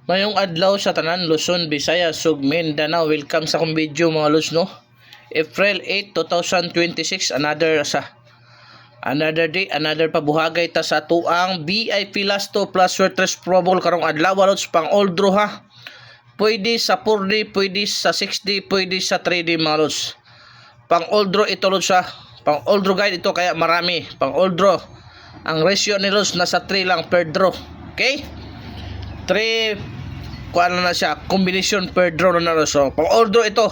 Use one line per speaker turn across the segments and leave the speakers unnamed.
Mayong adlaw sa tanan Luzon, Visayas, ug Mindanao. Welcome sa akong video mga lods, no. April 8, 2026, another day, another pabuhagay ta sa tuang VIP Lasto plus Swertres Pro Bowl karong adlaw lods, pang all draw ha. Pwede sa 4D, pwede sa 6D, pwede sa 3D mga lods. Pang all draw ito lods ha. Pang all draw guide ito kaya marami. Pang all draw. Ang ratio ni lods nasa 3 lang per draw. Okay? 3 kuan na siya, combination per draw na lods. So, pang all draw ito.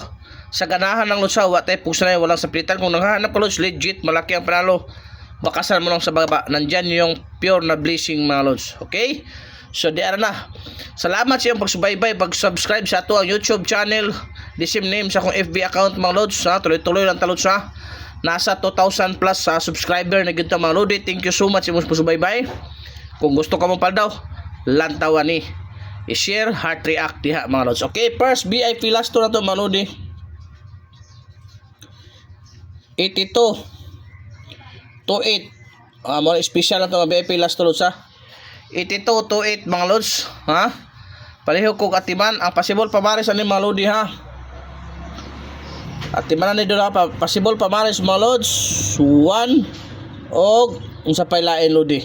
Sa ganahan ng lods, watay pusa na walang saplitan. Kung nanghahanap ka lods, legit, malaki ang panalo. Bakasan mo lang sa baba. Nandyan yung pure na blessing mga lods. Okay? So, di na. Salamat sa iyong pagsubaybay, pag-subscribe sa ato ang YouTube channel. The same name sa akong FB account mga lods. Tuloy-tuloy lang talod sa. Nasa 2,000 plus sa subscriber na gito mga lodi. Thank you so much sa iyong pagsubaybay. Kung gusto ka mong paldaw, lantawan ni. I-share, heart react diha mga lods. Okay, first VIP Lasto na to mga lodi. 82 to 8. Mga special na to mga VIP Lasto lods ha. 82 to 8 mga lods ha. Pareho kog atiman ang possible pamares ani mga lodi ha. Atiman ni dula pa possible pamares mga lods 1 og unsa pay lain lodi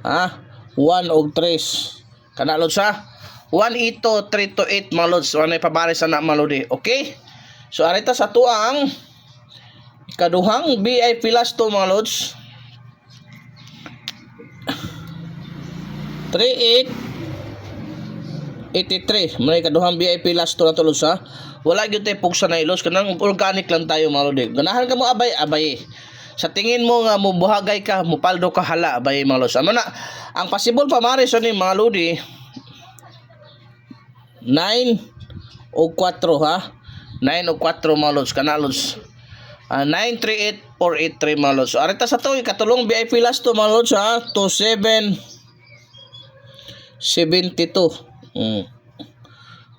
ha. 1 og 3 kana lods ha. 1 ito 3 to 8 mga lods. Ano ay pamares na mga lodi. Okay? So arita sa tuang ikaduhang VIP Lasto mga lods. 3883 may kaduhang VIP Lasto na tulos ha. Wala gyud tay pugsa na ilos, kanang organic lang tayo mga lodi. Ganahan ka mo abay sa tingin mo nga mo buhagay ka, mo paldo ka hala abay mga lods. Ano na ang possible pamares ni mga lodi 9 o 4 ha. 9 o 4 mga lods kana lods. 938483 mga lods. So, arita sa to ikatulong VIP Lasto mga lods ha. 2772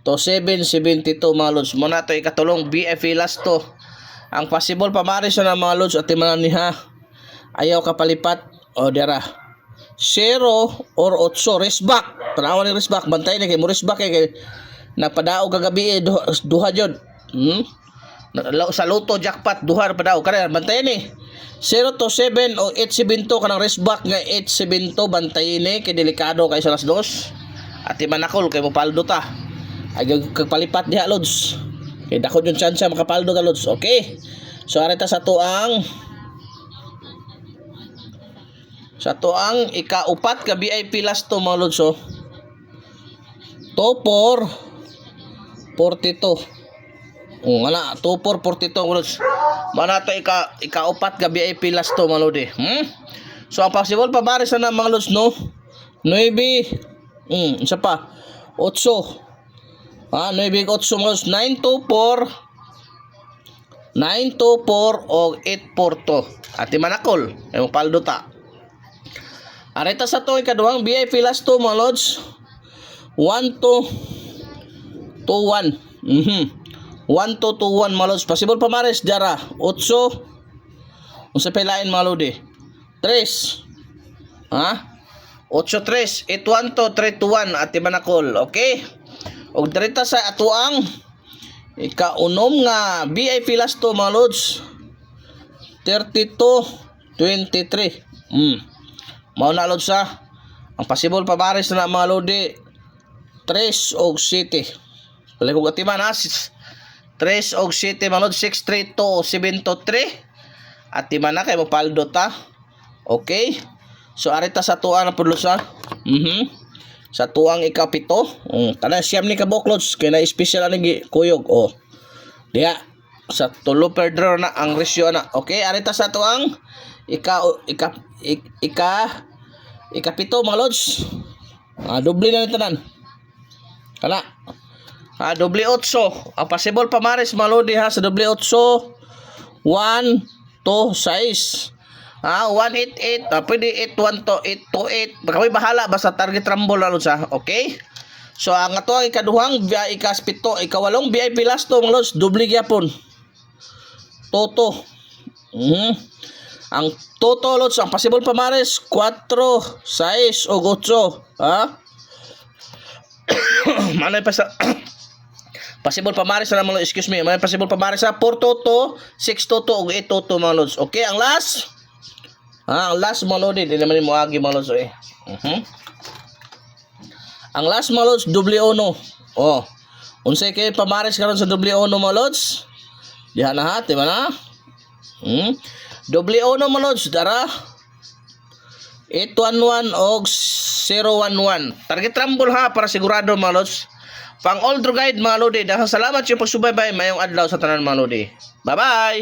to 772 mga lods. Muna to ikatulong VIP Lasto. Ang possible pamares na mga lods at timanan ni ha. Ayaw kapalipat o dira 0 or 8 resback. Tanawan ni resback, bantay na kay mo resback kay napadao kagabi duha jud. Sa loto jackpot duha padao kada bantay ni 0 to 7 o 872 kanang resback nga 872 bantay ni kay delikado kay sa las 2 at manakol kay mo paldo ta. Ay kagpalipat diha lods. Kay dako yung chance makapaldo ka lods. Okay. So arita sa tuang ikaupat ka VIP Lasto mga lods. So to 442. Wala 2442 lods. Mana to ikaupat ka VIP Lasto mga lodi. So ang possible pamares na mga lods no. 9 isa pa 8 9 8 mga lods. 924 o 842 at manakol ay paldo ta. Arita sa to ikaduhang VIP Lasto mga lods 1 to 1 1 to 1 mga lods. Possible pamares dara 8 unsa pay lain mga lodi 3 ha 8-3 8-1 to 3-1 at manakol. Okay. Og direta sa atuang ikaunom nga VIP Lasto mga lods 32-23 mao na lods ha. Ang possible pamares na mga lodi 3 og 7 pala kong atiman ha 3 og 7 mga lods 6-3 to 7-3 at timan na kay mo paldo ta. Okay. So arita sa tuang na pudlos ha. Sa tuang ikapito kana siyam ni kabok lods kay na special ani kuyog diha sa tulo per draw na ang ratio na. Okay, arita sa tuang ikapito mga lods. Doble na tanan kana doble 8 ang possible pamares mga lodi ha sa doble 8 1 to 6 188 pwede 81 to 8 to 8 baka may bahala basta target rumble na lods ha. Okay. So ang ato ang ikaduhang ikaspito ikawalong VIP Lasto mga lods doble gyapon toto. Ang toto lods ang possible pamares 4 6 o 8 ha. Manay pa sa possible pamares na mga lods, excuse me. Manay possible pamares sa 4 toto, 6 toto ug 8 toto mga lods. Okay, ang last. Ang last mga lods, di naman mo agi mga lods eh. Ang last mga lods, doble ono. Oh. Unsay kay pamares karon sa doble ono mga lods? Diha na ha, di ba na? Doble ono mga lods, dara. 811 o 011. Target rumble ha para sigurado mga lods. Pang all draw guide mga lodi. Dahil salamat sa pagsubaybay mayong adlaw sa tanan mga lodi. Bye bye.